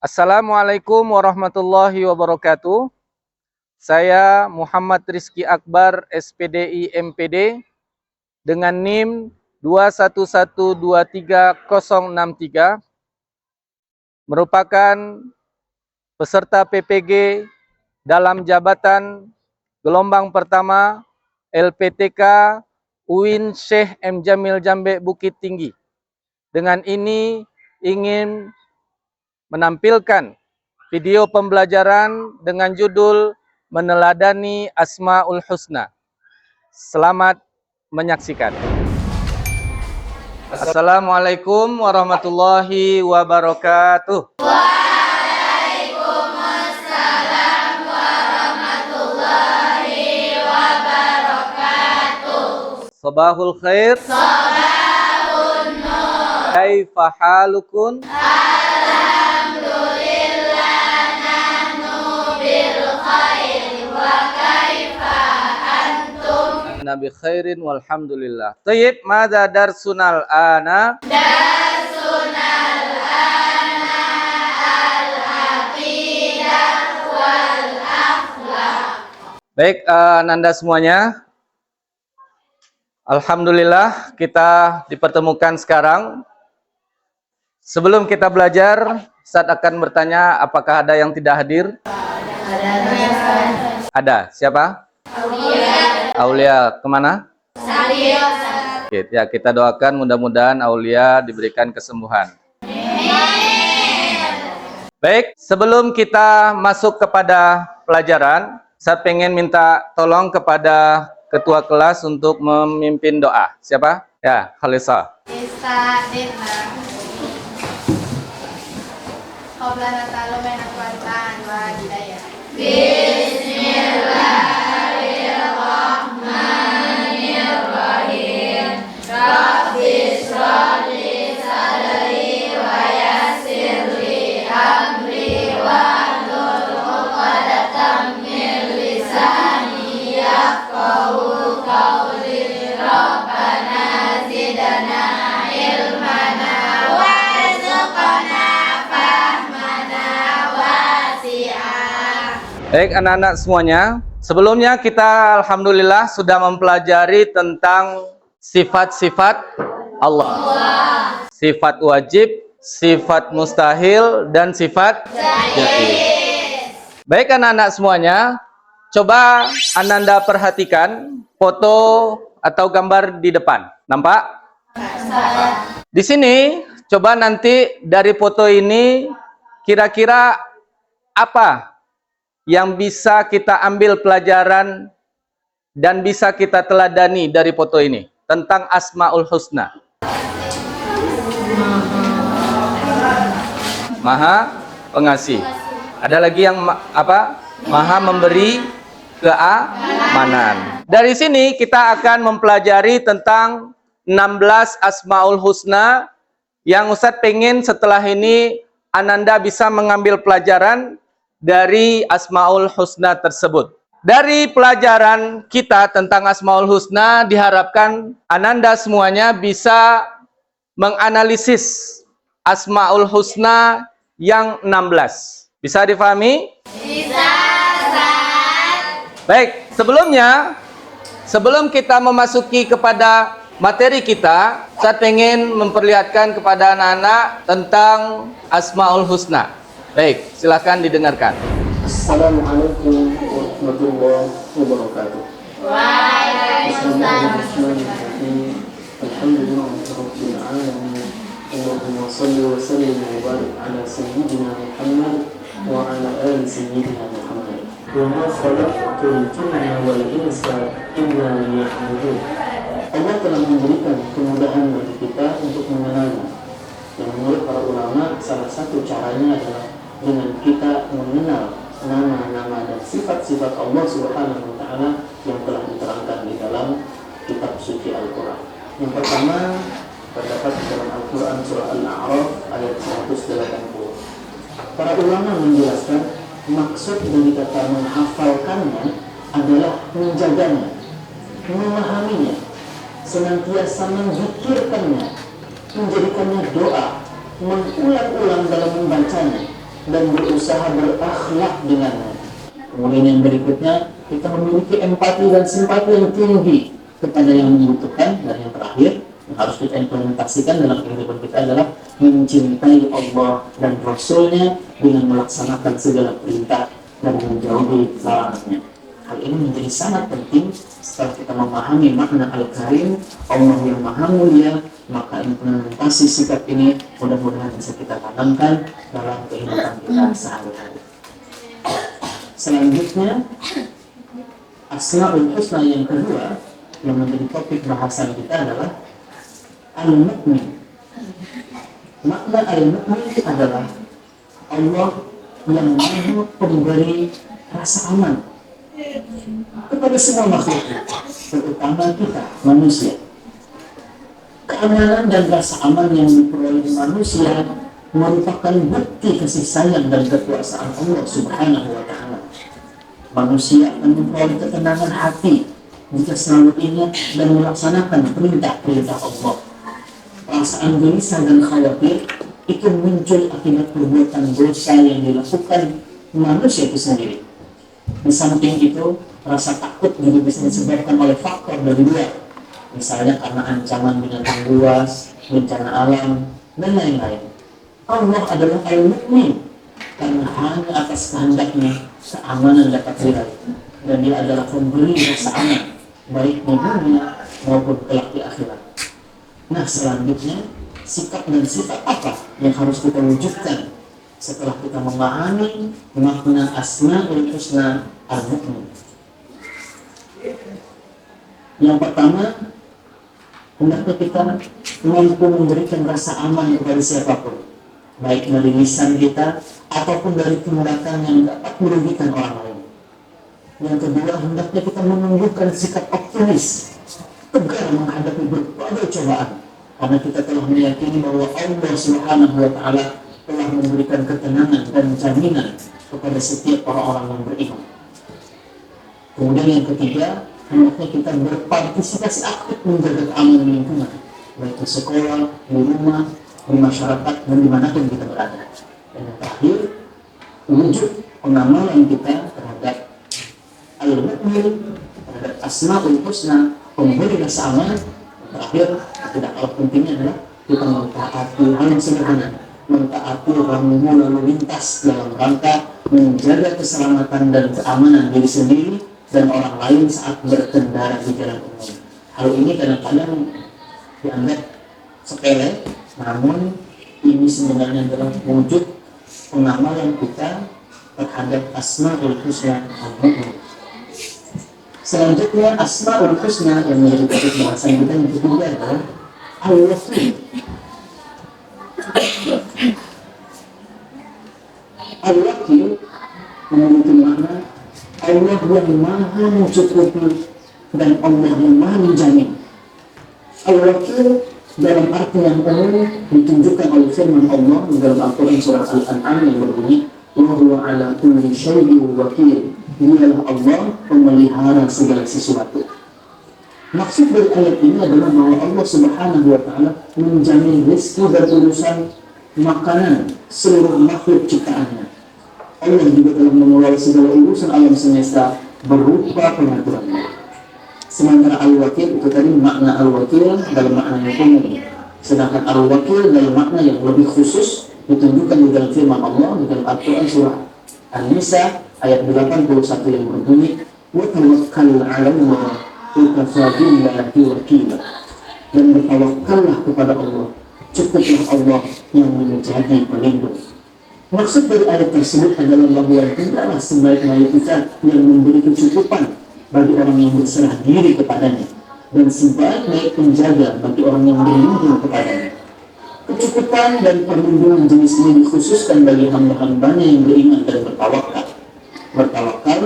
Assalamualaikum warahmatullahi wabarakatuh. Saya Muhammad Rizky Akbar, SPDI MPD, dengan NIM 211230063, merupakan peserta PPG dalam jabatan gelombang pertama LPTK UIN Syekh M. Jamil Jambe Bukit Tinggi. Dengan ini ingin menampilkan video pembelajaran dengan judul Meneladani Asmaul Husna. Selamat menyaksikan. Assalamualaikum warahmatullahi wabarakatuh. Waalaikumsalam warahmatullahi wabarakatuh. Sabahul khair. Sabahun nur. Kaifa halukum? Alhamdulillah nahnu bil khair wa kaifa antum? Nabi khairin walhamdulillah. Tayyib, madza darsunal ana? Darsunal ana al-aqidah wal akhlaq. Baik, Nanda semuanya. Alhamdulillah kita dipertemukan sekarang. Sebelum kita belajar, Ustaz akan bertanya apakah ada yang tidak hadir? Ada. Siapa? Aulia. Kemana? Oke, ya, kita doakan mudah-mudahan Aulia diberikan kesembuhan. Baik, sebelum kita masuk kepada pelajaran, saya pengen minta tolong kepada ketua kelas untuk memimpin doa. Siapa? Ya, Khalisa. Qoblana ta'ala menak wartaan wa hidayah. Bismillahirrahmanirrahim. Rabbi shrah li sadri wa yassir li amri wahlul 'uqdatam min lisani yafqahu qawli. Rabbana zidna ilmana warzuqna fahmana wasi'a. Baik, anak-anak semuanya, sebelumnya kita alhamdulillah sudah mempelajari tentang sifat-sifat Allah. Sifat wajib, sifat mustahil, dan sifat jaiz. Baik, anak-anak semuanya, coba Ananda perhatikan foto atau gambar di depan. Nampak? Di sini, coba nanti dari foto ini kira-kira apa yang bisa kita ambil pelajaran dan bisa kita teladani dari foto ini tentang Asmaul Husna. Maha pengasih. Ada lagi yang apa? Maha memberi keamanan. Dari sini kita akan mempelajari tentang 16 Asmaul Husna yang Ustadz pengen setelah ini Ananda bisa mengambil pelajaran dari Asmaul Husna tersebut. Dari pelajaran kita tentang Asmaul Husna diharapkan Ananda semuanya bisa menganalisis Asmaul Husna yang 16. Bisa difahami? Bisa, Ustaz. Baik, sebelum kita memasuki kepada materi kita, saya ingin memperlihatkan kepada anak-anak tentang Asmaul Husna. Baik, silakan didengarkan. Assalamualaikum warahmatullahi wabarakatuh. Waalaikumsalam. Bismillahirrahmanirrahim. Alhamdulillahirabbil alamin. Allahumma shalli wa sallim wa barik ala sayyidina Muhammad wa ala ali sayyidina Muhammad. Wa ma khalaqtul jinna wal insa illa liya'budun. Allah telah memberikan kemudahan bagi kita untuk mengenalnya. Yang menurut para ulama, salah satu caranya adalah dengan kita mengenal nama-nama dan sifat-sifat Allah Subhanahu wa Ta'ala yang telah diterangkan di dalam kitab suci Al-Quran. Yang pertama terdapat di dalam Al-Quran surah Al-A'raf ayat 180. Para ulama menjelaskan maksud dari kata menghafalkannya adalah menjaganya, memahaminya, senantiasa menzikirkannya, menjadikannya doa, mengulang-ulang dalam membacanya, dan berusaha berakhlak dengannya. Kemudian yang berikutnya, kita memiliki empati dan simpati yang tinggi kepada yang membutuhkan. Dan yang terakhir, yang harus kita implementasikan dalam kehidupan kita adalah mencintai Allah dan Rasul-Nya dengan melaksanakan segala perintah dan menjauhi larangannya. Hal ini menjadi sangat penting setelah kita memahami makna Al-Karim, Allah yang Maha Mulia. Maka implementasi sikap ini mudah-mudahan bisa kita tanamkan dalam kehidupan kita sehari-hari. Selanjutnya, Asmaul Husna yang kedua yang menjadi topik bahasan kita adalah Al-Mu'min. Makna Al-Mu'min adalah Allah yang Maha Pemberi rasa aman kepada semua makhluk, terutama kita manusia. Keamanan dan rasa aman yang diperoleh manusia merupakan bukti kasih sayang dan kekuasaan Allah Subhanahu wa Ta'ala. Manusia akan memperoleh ketenangan hati jika selalu ingat dan melaksanakan perintah-perintah Allah. Perasaan gelisah dan khawatir itu muncul akibat perbuatan dosa yang dilakukan manusia itu sendiri. Di samping itu, rasa takut juga bisa disebabkan oleh faktor dari luar, misalnya karena ancaman binatang buas, bencana alam, dan lain-lain. Allah adalah Al-Mu'min karena hanya atas kehendaknya keamanan dapat diraih, dan Dia adalah pemberi rasa aman baik di dunia maupun kelak di akhirat. Nah, selanjutnya, sikap dan sifat apa yang harus kita wujudkan setelah kita memahami makna Asmaul Husna Al-Mu'min? Yang pertama, hendaknya kita mampu memberikan rasa aman kepada siapapun, baik dari lisan kita ataupun dari tindakan yang dapat merugikan orang lain. Yang kedua, hendaknya kita menunjukkan sikap optimis, tegar menghadapi berbagai cobaan, karena kita telah meyakini bahwa Allah Subhanahu wa Ta'ala telah memberikan ketenangan dan jaminan kepada setiap orang-orang yang beriman. Kemudian yang ketiga, hendaknya kita berpartisipasi aktif menjaga keamanan lingkungan, baik di sekolah, di rumah, di masyarakat, dan dimanapun kita berada. Dan yang terakhir, wujud pengamalan kita terhadap Al-Mu'min, terhadap Asmaul Husna, pemberi rasa aman. Terakhir, tidak kalah pentingnya adalah kita mentaati hal yang sederhana, mentaati rambu lalu lintas dalam rangka menjaga keselamatan dan keamanan diri sendiri dan orang lain saat berkendara di jalan umum. Hal ini kadang-kadang dianggap sepele, namun ini sebenarnya adalah wujud pengamalan kita terhadap Asmaul Husna Al-Mu'min. Selanjutnya, Asmaul Husna yang menjadi topik bahasan kita yang ketiga adalah Al-Wakil. Al-Wakil memiliki makna Allah yang Maha mencukupi dan Allah yang Maha menjamin. Al-Wakil dalam arti yang umum ditunjukkan oleh firman Allah di dalam Al-Quran surah Al-An'am yang berbunyi, wa huwa ala kulli syai'in wakil. Dialah Allah pemelihara segala sesuatu. Maksud dari ayat ini adalah bahwa Allah Subhanahu wa Ta'ala menjamin rezeki dan urusan makanan seluruh makhluk ciptaannya. Allah juga telah mengelola segala urusan alam semesta berupa pengaturannya. Sementara Al-Wakil itu tadi makna Al-Wakil dalam makna yang umum. Sedangkan Al-Wakil dalam makna yang lebih khusus ditunjukkan di dalam firman Allah di dalam Al-Quran surah An-Nisa ayat 81 yang berbunyi, wa tawakkal 'ala Allah wa kafaa billahi wakila. Dan bertawakkallah kepada Allah, cukuplah Allah yang menjadi pelindung. Maksud dari ayat tersebut adalah bahwa tidaklah sebaik-baik kita yang memberi kecukupan bagi orang yang berserah diri kepadanya, dan sebaik-baik penjaga bagi orang yang berlindung kepadanya. Kecukupan dan perlindungan jenis ini dikhususkan bagi hamba-hambanya yang beriman dan bertawakal. Bertawakal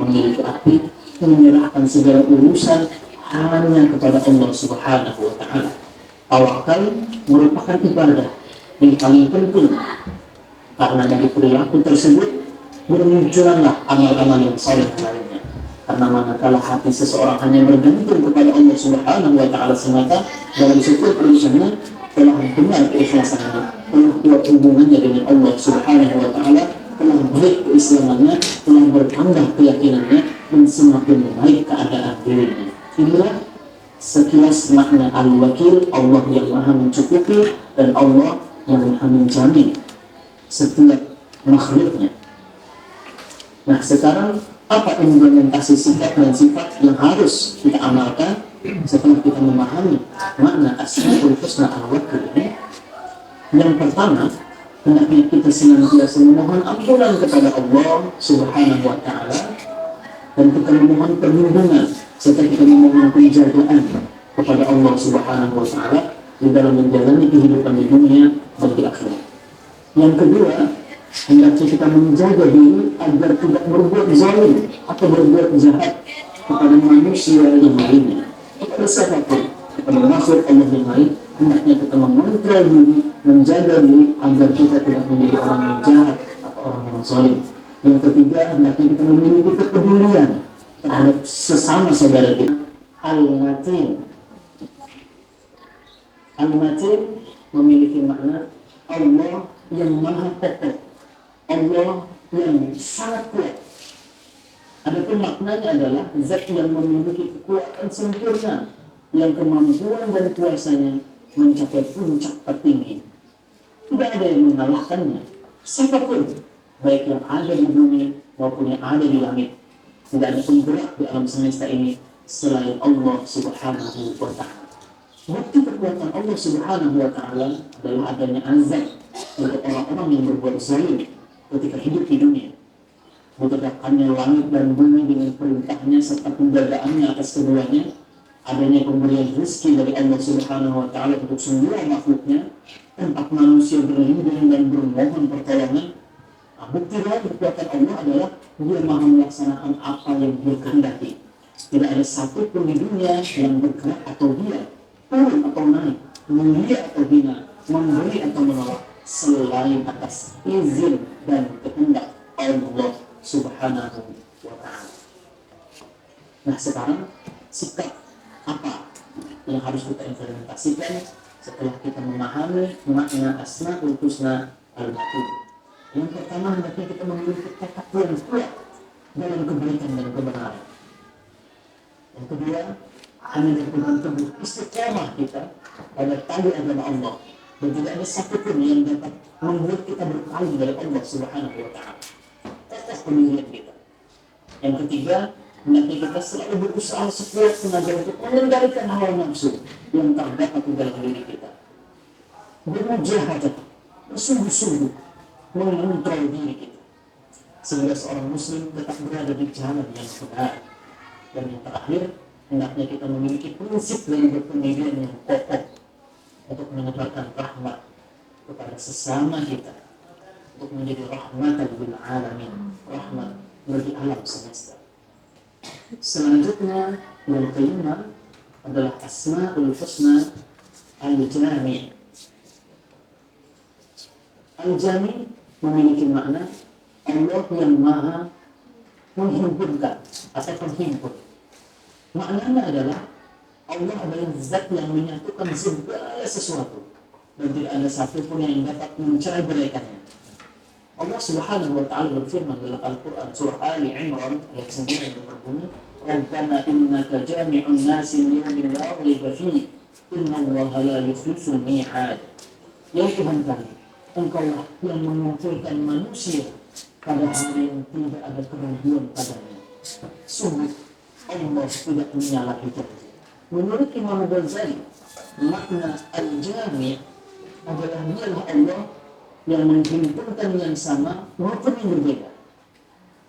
memiliki arti menyerahkan segala urusan hanya kepada Allah Subhanahu wa Ta'ala. Tawakal merupakan ibadah yang paling penting, karena dari perilaku tersebut bermunculanlah amal-amal yang saleh lainnya. Karena manakala hati seseorang hanya bergantung kepada Allah Subhanahu wa Ta'ala semata dalam setiap urusannya, telah benar keikhlasannya, telah kuat hubungannya dengan Allah Subhanahu wa Ta'ala, telah baik keislamannya, telah bertambah keyakinannya, dan semakin baik keadaan dirinya. Inilah sekilas makna al-wakil, Allah yang maha mencukupi dan Allah yang maha menjamin setiap makhluknya. Nah, sekarang apa implementasi sikap dan sifat yang harus kita amalkan setelah kita memahami makna Asmaul Husna al-Wakil ini? Yang pertama, hendaknya kita senantiasa memohon ampunan kepada Allah Subhanahu wa Ta'ala, dan kita memohon perlindungan serta kita memohon penjagaan kepada Allah Subhanahu wa Ta'ala di dalam menjalani kehidupan di dunia dan di akhirat. Yang kedua, hendaknya kita menjaga diri agar tidak berbuat zalim atau berbuat jahat kepada manusia yang lainnya, kepada siapapun, kepada makhluk Allah yang lain. Hendaknya kita mengontrol diri, menjaga diri agar kita tidak menjadi orang yang jahat atau orang yang zalim. Yang ketiga, hendaknya kita memiliki kepedulian terhadap sesama saudara kita. Al-Matin. Al-Matin memiliki makna Allah yang maha kokoh, Allah yang sangat kuat. Adapun maknanya adalah zat yang memiliki kekuatan sempurna, yang kemampuan dan kuasanya mencapai puncak tertinggi. Tidak ada yang mengalahkannya. Siapapun, baik yang ada di bumi maupun yang ada di langit, tidak ada penggerak di alam semesta ini selain Allah Subhanahu wa Ta'ala. Bukti kekuatan Allah Subhanahu wa Ta'ala adalah adanya azab untuk orang-orang yang berbuat zalim ketika hidup di dunia. Ditegakkannya langit dan bumi dengan perintahnya serta penjagaannya atas keduanya, adanya pemberian rezeki dari Allah Subhanahu wa Ta'ala untuk semua makhluknya, tempat manusia berlindung dan bermohon pertolongan. Bukti lain kekuatan Allah adalah Dia maha melaksanakan apa yang Dia kehendaki. Tidak ada satu pun di dunia yang bergerak atau diam, turun atau naik, mulia atau hina, memberi atau menolak, selain atas izin dan kehendak Allah Subhanahu wa Ta'ala. Nah, sekarang sikap apa yang harus kita implementasikan setelah kita memahami makna Asmaul Husna al-Wakil? Yang pertama, hendaknya kita memiliki tekad yang kuat dalam kebaikan dan kebenaran. Yang kedua, hanya dengan teguh istiqamah kita pada tali agama Allah, dan tidak ada satupun yang dapat membuat kita berpaling dari Allah Subhanahu wa Ta'ala. Tetap pemilihan kita. Yang ketiga, hendaknya kita selalu berusaha sekuat tenaga untuk mengendalikan hawa nafsu yang terdapat di dalam diri kita. Bermujahadah, bersungguh-sungguh mengontrol diri kita, sehingga seorang muslim tetap berada di jalan yang benar. Dan yang terakhir, hendaknya kita memiliki prinsip dan berpendirian yang kokoh untuk menebarkan rahmat kepada sesama kita, untuk menjadi rahmatan lil alamin, rahmat bagi alam semesta. Selanjutnya, yang kelima adalah Asmaul Husna al-Jami'. Al-Jami' memiliki makna Allah yang maha menghimpunkan atau penghimpun. Maknanya adalah Allah adalah zat yang menyatukan segala sesuatu dan tidak ada satupun yang dapat mencerai beraikannya. Allah Subhanahu wa Ta'ala berfirman dalam Al-Quran surah Ali Imran ayat 9 yang berbunyi, Rabbana innaka jami'un nasi liyawmin la rayba fihi innallaha la yukhlifu al-mi'ad. Ya Tuhan kami, Engkaulah yang mengumpulkan manusia pada hari yang tidak ada keraguan padanya. Sungguh Allah tidak menyalahi janji. Menurut Imam Ghazali, makna al-jami' adalah dialah Allah yang menghimpunkan yang sama maupun yang berbeda.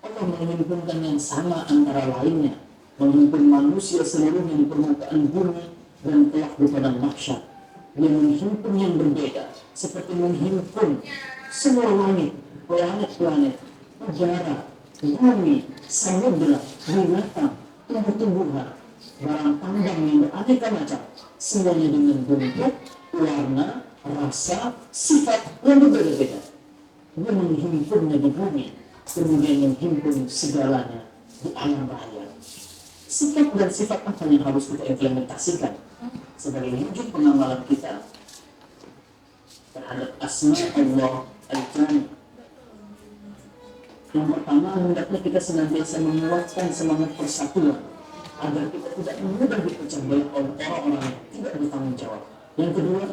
Allah menghimpunkan yang sama antara lainnya, menghimpun manusia seluruhnya di permukaan bumi dan kelak di padang mahsyar. Dia menghimpun yang berbeda, seperti menghimpun semua langit, planet-planet, udara, bumi, samudra, binatang, tumbuh-tumbuhan, barang tambang yang beraneka macam, semuanya dengan bentuk, warna, rasa, sifat yang berbeda-beda. Dia menghimpunnya di bumi, kemudian menghimpun segalanya di alam raya. Sikap dan sifat apa yang harus kita implementasikan sebagai wujud pengamalan kita terhadap asma Allah al-Jami. Yang pertama, hendaknya kita senantiasa menguatkan semangat persatuan agar kita tidak mudah dipecah belah oleh orang-orang yang tidak bertanggung jawab. Yang kedua,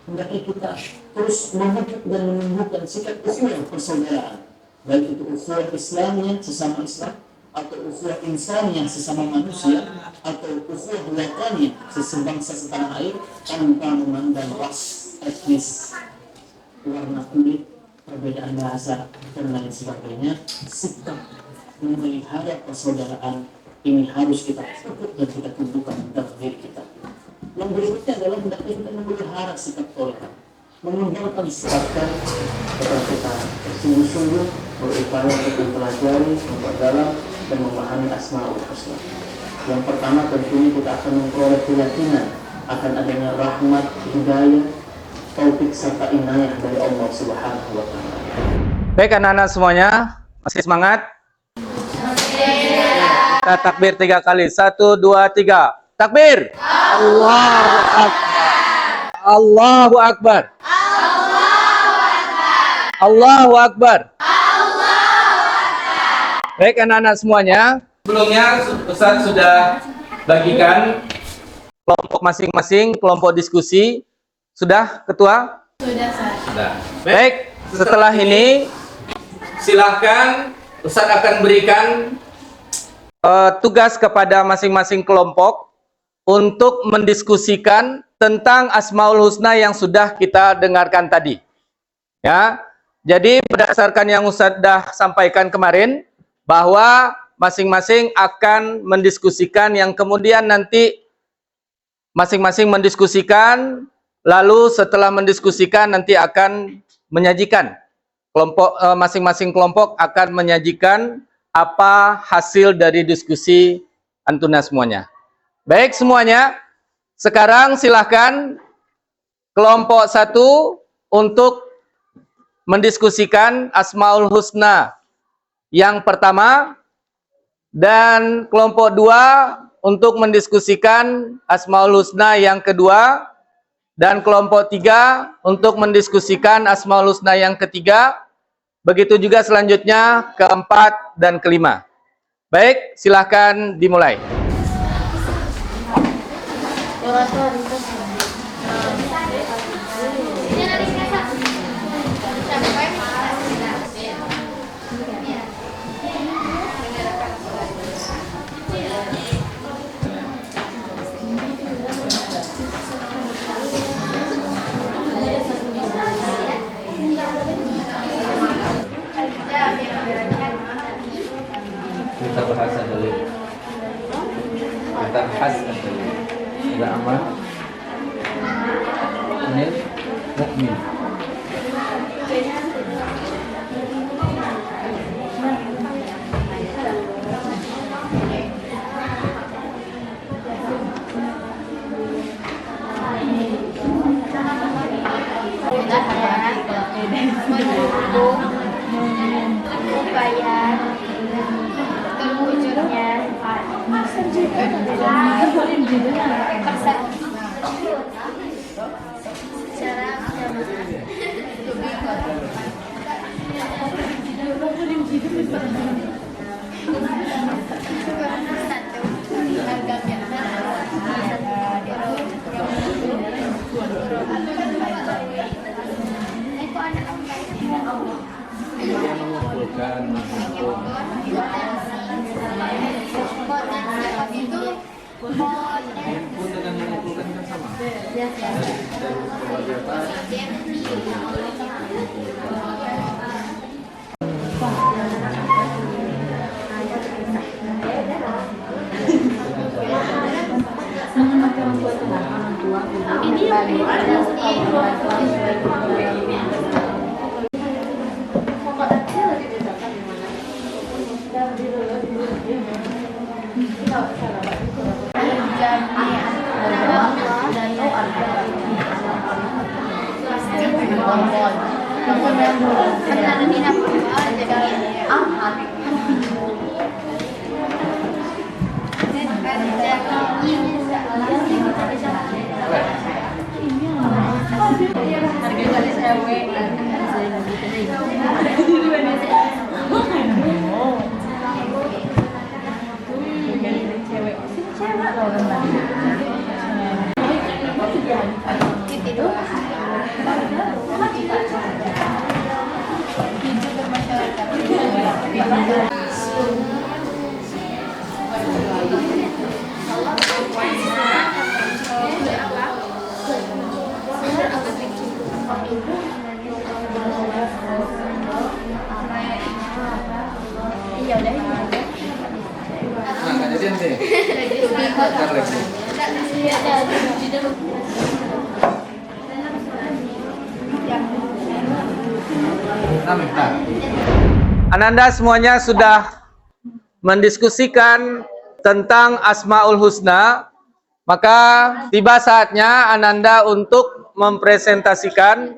hendaknya kita terus memupuk dan menumbuhkan sikap ukhuwah persaudaraan, baik itu ukhuwah Islamnya sesama Islam, atau ukhuwah insaniyah sesama manusia, atau ukhuwah wataniyah sesebangsa setanah air, tanpa memandang ras, etnis, warna kulit, perbedaan bahasa, dan lain sebagainya. Sikap memelihara persaudaraan ini harus kita pupuk dan kita tumbuhkan dalam diri kita. Yang berikutnya adalah hendaknya kita memelihara sikap toleran, mengembangkan sikapkan agar kita bersungguh-sungguh berupaya untuk mempelajari, memperdalam, dan memahami Asmaul Husna. Yang pertama tentunya kita akan memperoleh keyakinan akan adanya rahmat, hidayah, taufik serta inayah dari Allah Subhanahu wa Ta'ala. Baik anak-anak semuanya, masih semangat? Kita takbir 3 kali. 1, 2, 3. Takbir. Allahu Akbar. Allahu Akbar. Allahu Akbar. Baik anak-anak semuanya, sebelumnya Ustaz sudah bagikan kelompok masing-masing, kelompok diskusi. Sudah, Ketua? Sudah, Sar. Sudah. Baik, setelah ini silahkan Ustaz akan berikan tugas kepada masing-masing kelompok untuk mendiskusikan tentang Asmaul Husna yang sudah kita dengarkan tadi. Ya, jadi berdasarkan yang Ustaz sudah sampaikan kemarin, bahwa masing-masing akan mendiskusikan yang kemudian nanti masing-masing mendiskusikan, lalu setelah mendiskusikan nanti akan menyajikan. Kelompok masing-masing kelompok akan menyajikan apa hasil dari diskusi antuna semuanya. Baik semuanya, sekarang silahkan kelompok 1 untuk mendiskusikan Asmaul Husna yang pertama, dan kelompok 2 untuk mendiskusikan Asmaul Husna yang kedua, dan kelompok 3 untuk mendiskusikan Asmaul Husna yang ketiga. Begitu juga selanjutnya keempat dan kelima. Baik, silahkan dimulai. Kita bahasa dulu. Kita bahas dulu. Ada aman. Ini mukmin. Upaya terwujudnya Ananda semuanya sudah mendiskusikan tentang Asmaul Husna, maka tiba saatnya Ananda untuk mempresentasikan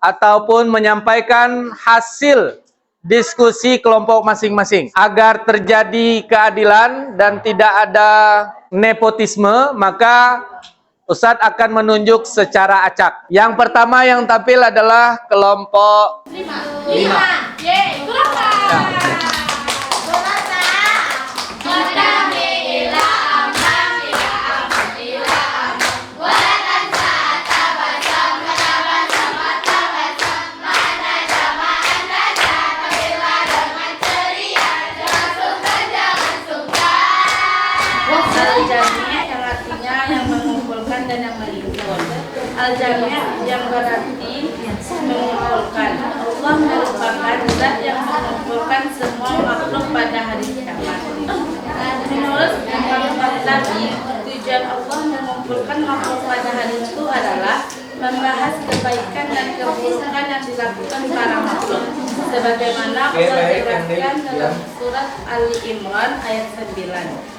ataupun menyampaikan hasil diskusi kelompok masing-masing. Agar terjadi keadilan dan tidak ada nepotisme, maka Ustadz akan menunjuk secara acak. Yang pertama yang tampil adalah kelompok 5. Yeay, Al-Jami' yang artinya yang mengumpulkan dan yang melimpul. Al-Jami' yang berarti mengumpulkan. Allah merupakan zat yang mengumpulkan semua makhluk pada hari kiamat. Menurut Imam Nabi, tujuan Allah mengumpulkan makhluk pada hari itu adalah membahas kebaikan dan keburukan yang dilakukan para makhluk. Sebagaimana Allah jelaskan dalam surat Ali Imran ayat 9.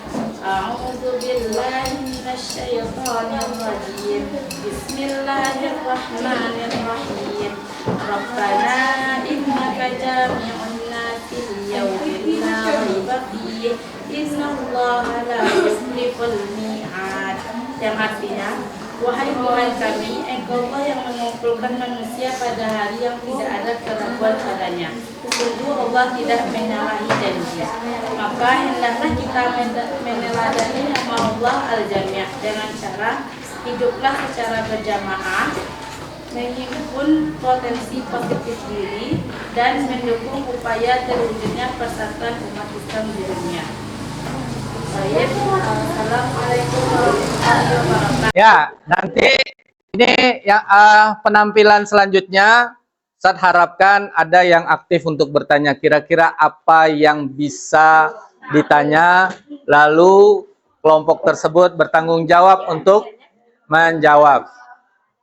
A'udzu billahi minasyaitonir rajim. Bismillahirrahmanirrahim. Rabbana innaka jami'un nasi liyaumin la raiba fihi. Innallaha la yukhliful mi'ad. Yang artinya, wahai Tuhan kami, Engkau yang mengumpulkan manusia pada hari yang tidak ada keraguan padanya. Sungguh Allah tidak menyalahi janji. Maka hendaklah kita meneladani nama Allah Al-Jami' dengan cara hiduplah secara berjamaah, menghimpun potensi positif diri, dan mendukung upaya terwujudnya persatuan umat Islam di dunia. Baik, Assalamualaikum warahmatullahi wabarakatuh. Ya, nanti ini yang penampilan selanjutnya Ustadz harapkan ada yang aktif untuk bertanya kira-kira apa yang bisa ditanya, lalu kelompok tersebut bertanggung jawab untuk menjawab.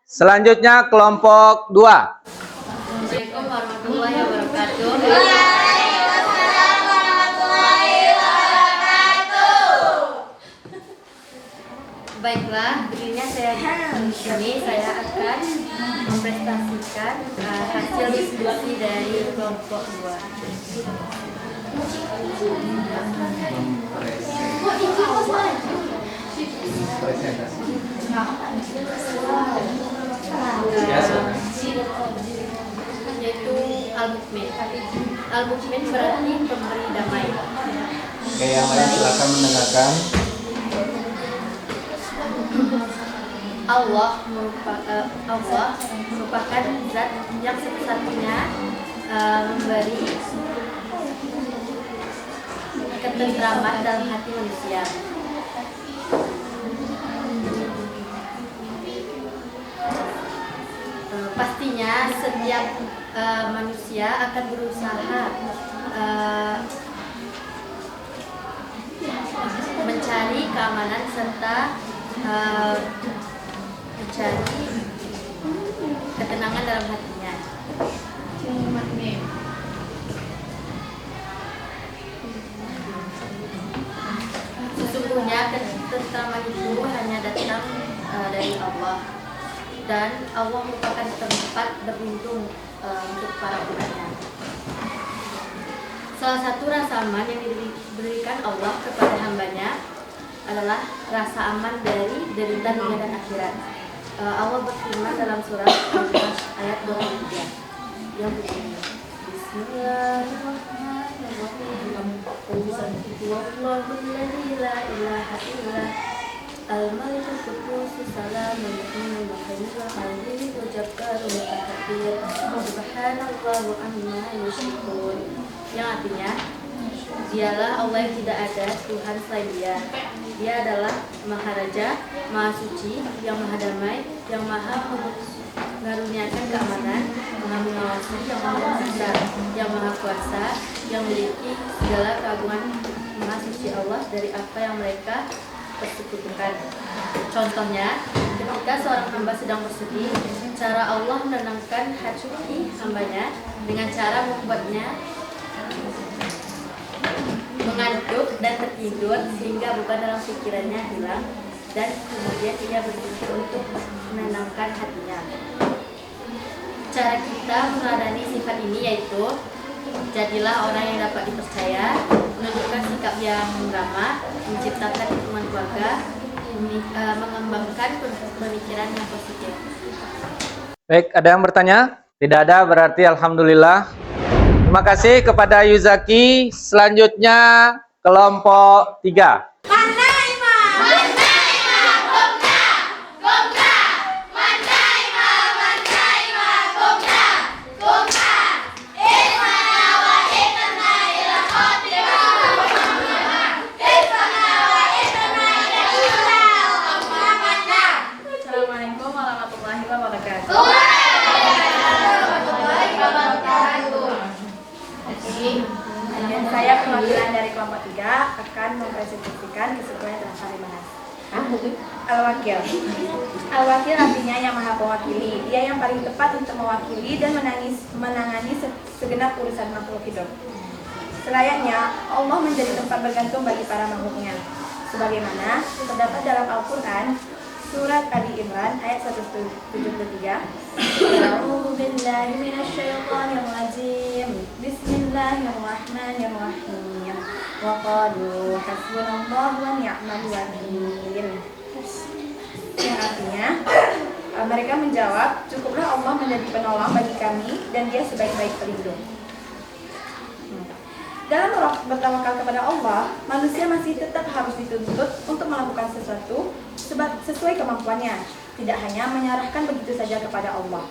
Selanjutnya kelompok 2. Assalamualaikum warahmatullahi wabarakatuh. Baiklah, begininya saya akan mempresentasikan hasil diskusi dari kelompok 2. Yaitu Al-Mukmin. Al-Mukmin berarti pemberi damai. Oke, yang lain silakan mendengarkan. Allah merupakan zat yang satu-satunya memberi ketentraman dalam hati manusia. Pastinya setiap manusia akan berusaha mencari keamanan serta mencari ketenangan dalam hatinya. Sesungguhnya ketentraman itu hanya datang dari Allah, dan Allah merupakan tempat berlindung untuk para umatnya. Salah satu rasa aman yang diberikan Allah kepada hambanya adalah rasa aman dari derita dunia dan akhirat. Allah berfirman dalam surat Al-Anfal ayat 23 yang begini: Bismillahirrahmanirrahim. Wallahul la ilaha illa al-malikul quddus salamul mu'minul muhaiminul azizul jabbarul mutakabbir subhanallahu amma yusyrikun. Yang artinya, dialah Allah yang tidak ada Tuhan selain Dia. Dia adalah Maharaja, Maha Suci, yang Maha Damai, yang Maha mengaruniakan keamanan, Maha mengawasi, yang Maha besar, yang Maha Kuasa, yang memiliki segala keagungan. Maha Suci Allah dari apa yang mereka persekutukan disekutukan. Contohnya, ketika seorang hamba sedang bersedih, cara Allah menenangkan hati hambanya dengan cara membuatnya mengantuk dan tertidur sehingga beban dalam pikirannya hilang dan kemudian ia berpikir untuk menenangkan hatinya. Cara kita meneladani sifat ini yaitu jadilah orang yang dapat dipercaya, menunjukkan sikap yang ramah, menciptakan hubungan keluarga, mengembangkan pemikiran yang positif. Baik, ada yang bertanya? Tidak ada, berarti alhamdulillah. Terima kasih kepada Yuzaki. Selanjutnya kelompok 3. Assalamualaikum warahmatullahi wabarakatuh. Dan saya perwakilan dari kelompok 3 akan mempresentasikan kesesuaian dalam kalimat. Al-Wakil. Al-Wakil artinya yang maha mewakili. Dia yang paling tepat untuk mewakili dan menangani segenap urusan makhluk hidup. Selayaknya Allah menjadi tempat bergantung bagi para makhluknya. Sebagaimana terdapat dalam Al-Quran Surat Ali Imran ayat 173. A'udzu billahi minasyaitonir rajim. Bismillahirrahmanirrahim. Wa qalu hasbunallahu wa ni'mal wakil. Yang artinya mereka menjawab, cukuplah Allah menjadi penolong bagi kami dan Dia sebaik-baik pelindung. Dalam bertawakal kepada Allah, manusia masih tetap harus dituntut untuk melakukan sesuatu sesuai kemampuannya, tidak hanya menyerahkan begitu saja kepada Allah.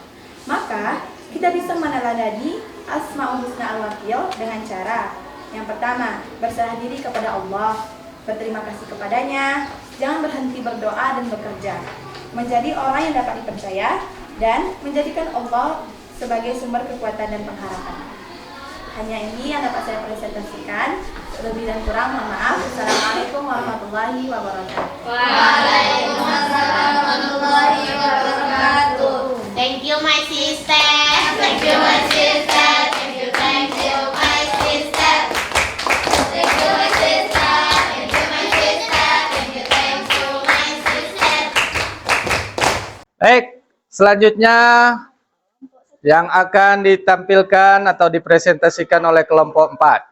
Maka, kita bisa meneladani Asmaul Husna Al-Wakil dengan cara yang pertama, berserah diri kepada Allah, berterima kasih kepadanya, jangan berhenti berdoa dan bekerja, menjadi orang yang dapat dipercaya, dan menjadikan Allah sebagai sumber kekuatan dan pengharapan. Hanya ini yang dapat saya presentasikan. Lebih dan kurang mohon maaf. Assalamualaikum warahmatullahi wabarakatuh. Waalaikumsalam warahmatullahi wabarakatuh. Thank you my sister. Thank you my sister. Thank you my sister. Thank you my sister. Thank you my sister. Thank you my sister. Baik, selanjutnya yang akan ditampilkan atau dipresentasikan oleh kelompok 4.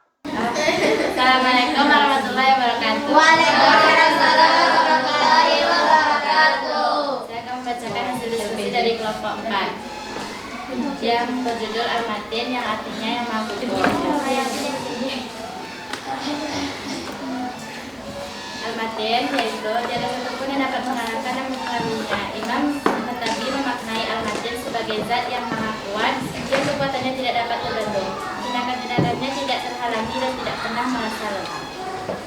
Assalamualaikum warahmatullahi wabarakatuh. Waalaikumsalam warahmatullahi wabarakatuh. Saya akan membacakan hasil diskusi dari kelompok 4 yang berjudul Al-Matin, yang artinya yang mampu Al-Matin yaitu tiada satupun yang dapat menerangkan dan memahaminya. Imam Khattabi memaknai Al-Matin sebagai zat yang maha kuat, yang kekuatannya tidak dapat terbendung, tindakan-tindakannya tidak terhalangi dan tidak pernah merasa lemah.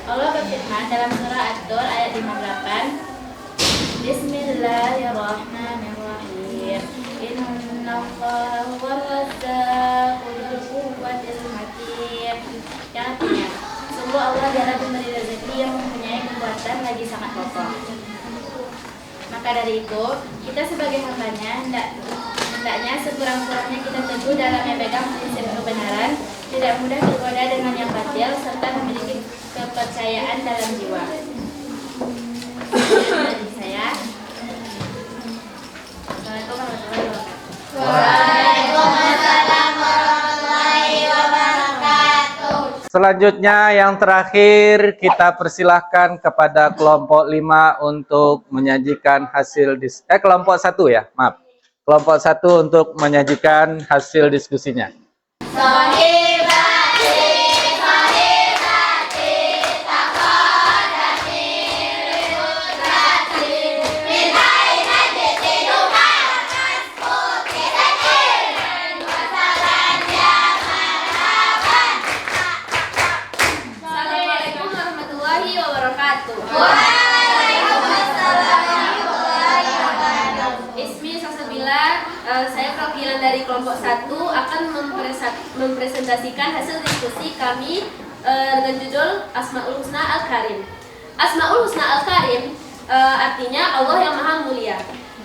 Allah berfirman dalam surah At-Tur ayat 58, Bismillahirrahmanirrahim. Innallaha huwar razzaqu dzul quwwatil matin. Yang artinya, sungguh Allah adalah pemberi rezeki yang mempunyai kekuatan lagi sangat kokoh. Maka dari itu, kita sebagai hambanya hendaknya sekurang-kurangnya kita teguh dalam memegang prinsip kebenaran, tidak mudah tergoda dengan yang batil, serta memiliki kepercayaan dalam jiwa. Dari saya. Assalamualaikum warahmatullahi wabarakatuh. Waalaikumsalam warahmatullahi wabarakatuh. Selanjutnya yang terakhir kita persilahkan kepada kelompok 5 untuk menyajikan hasil kelompok 1 ya, maaf. Kelompok 1 untuk menyajikan hasil diskusinya. Assalamualaikum warahmatullahi wabarakatuh. Ismi Salsabila, saya perwakilan dari kelompok 1 akan mempresentasikan hasil diskusi kami dengan judul Asmaul Husna Al-Karim. Asmaul Husna Al-Karim Artinya Allah yang maha mulia,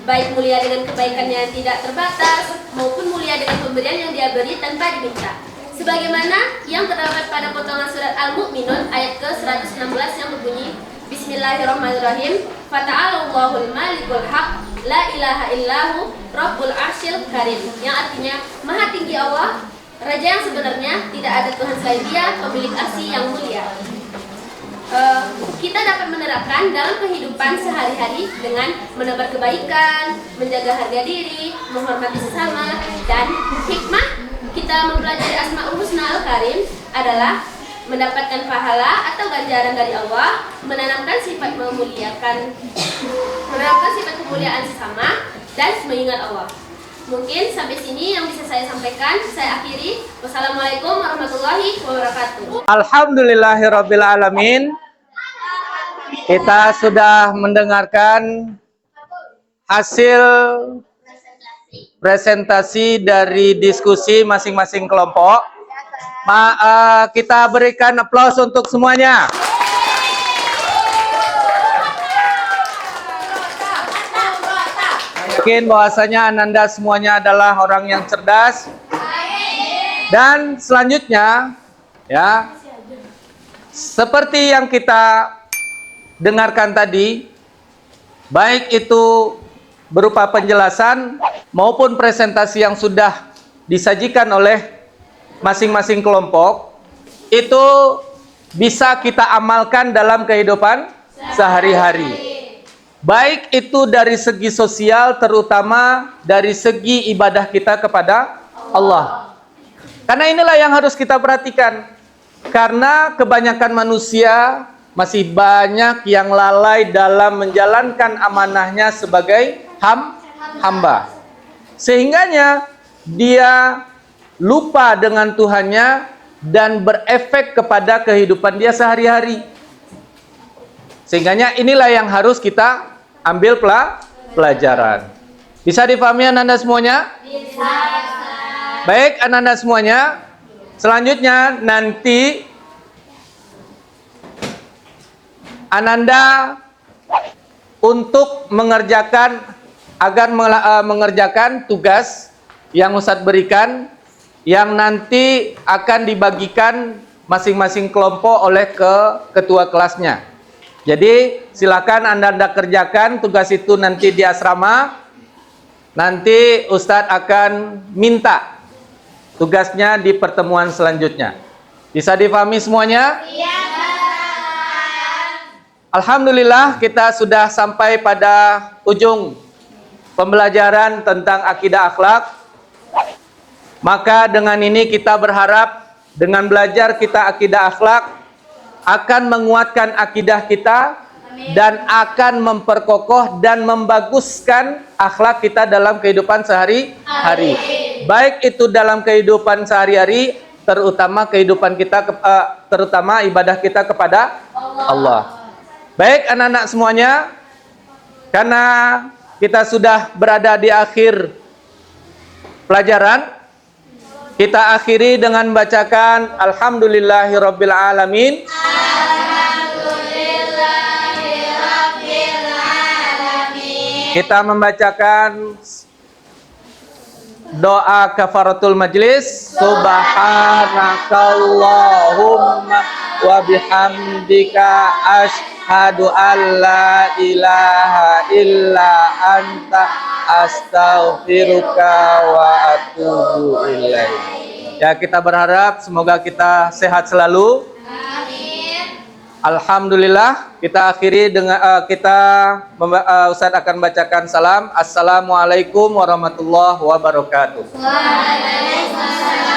baik mulia dengan kebaikannya yang tidak terbatas maupun mulia dengan pemberian yang Dia beri tanpa diminta. Sebagaimana yang terdapat pada potongan surat Al-Mu'minun ayat ke-116 yang berbunyi, Bismillahirrahmanirrahim. Fata'alallahul malikul haq, la ilaha illahu rabbul arsyil karim. Yang artinya maha tinggi Allah, Raja yang sebenarnya, tidak ada Tuhan selain Dia, pemilik arsy yang mulia. Kita dapat menerapkan dalam kehidupan sehari-hari dengan menebar kebaikan, menjaga harga diri, menghormati sesama, dan hikmah kita mempelajari Asmaul Husna Al-Karim adalah mendapatkan pahala atau ganjaran dari Allah, menanamkan sifat kemuliaan sesama, dan mengingat Allah. Mungkin sampai sini yang bisa saya sampaikan. Saya akhiri. Wassalamualaikum warahmatullahi wabarakatuh. Alhamdulillahirabbil alamin. Kita sudah mendengarkan hasil presentasi dari diskusi masing-masing kelompok. Kita berikan aplaus untuk semuanya. Yakin bahwasanya Ananda semuanya adalah orang yang cerdas. Dan selanjutnya, ya, seperti yang kita dengarkan tadi, baik itu berupa penjelasan maupun presentasi yang sudah disajikan oleh masing-masing kelompok, itu bisa kita amalkan dalam kehidupan sehari-hari. Baik itu dari segi sosial, terutama dari segi ibadah kita kepada Allah. Karena inilah yang harus kita perhatikan. Karena kebanyakan manusia masih banyak yang lalai dalam menjalankan amanahnya sebagai hamba. Sehingganya dia lupa dengan Tuhannya dan berefek kepada kehidupan dia sehari-hari. Sehingganya inilah yang harus kita ambil pelajaran. Bisa dipahami Ananda semuanya? Bisa. Baik Ananda semuanya. Selanjutnya nanti Ananda untuk mengerjakan mengerjakan tugas yang Ustadz berikan, yang nanti akan dibagikan masing-masing kelompok oleh ketua kelasnya. Jadi silakan Anda kerjakan tugas itu nanti di asrama. Nanti Ustadz akan minta tugasnya di pertemuan selanjutnya. Bisa dipahami semuanya? Iya. Alhamdulillah kita sudah sampai pada ujung pembelajaran tentang akidah akhlak. Maka dengan ini kita berharap dengan belajar kita akidah akhlak akan menguatkan akidah kita dan akan memperkokoh dan membaguskan akhlak kita dalam kehidupan sehari-hari. Baik itu dalam kehidupan sehari-hari, terutama kehidupan kita, terutama ibadah kita kepada Allah. Baik anak-anak semuanya, karena kita sudah berada di akhir pelajaran, kita akhiri dengan bacakan Alhamdulillahirabbil alamin. Alhamdulillahirabbil alamin. Kita membacakan doa kafaratul majlis. Subhanakallahumma wa bihamdika asyhadu an la ilaha illa anta astaghfiruka wa atubu ilaik. Ya, kita berharap semoga kita sehat selalu. Amin. Alhamdulillah, kita akhiri dengan Ustadz akan bacakan salam. Assalamualaikum warahmatullahi wabarakatuh. Waalaikumsalam.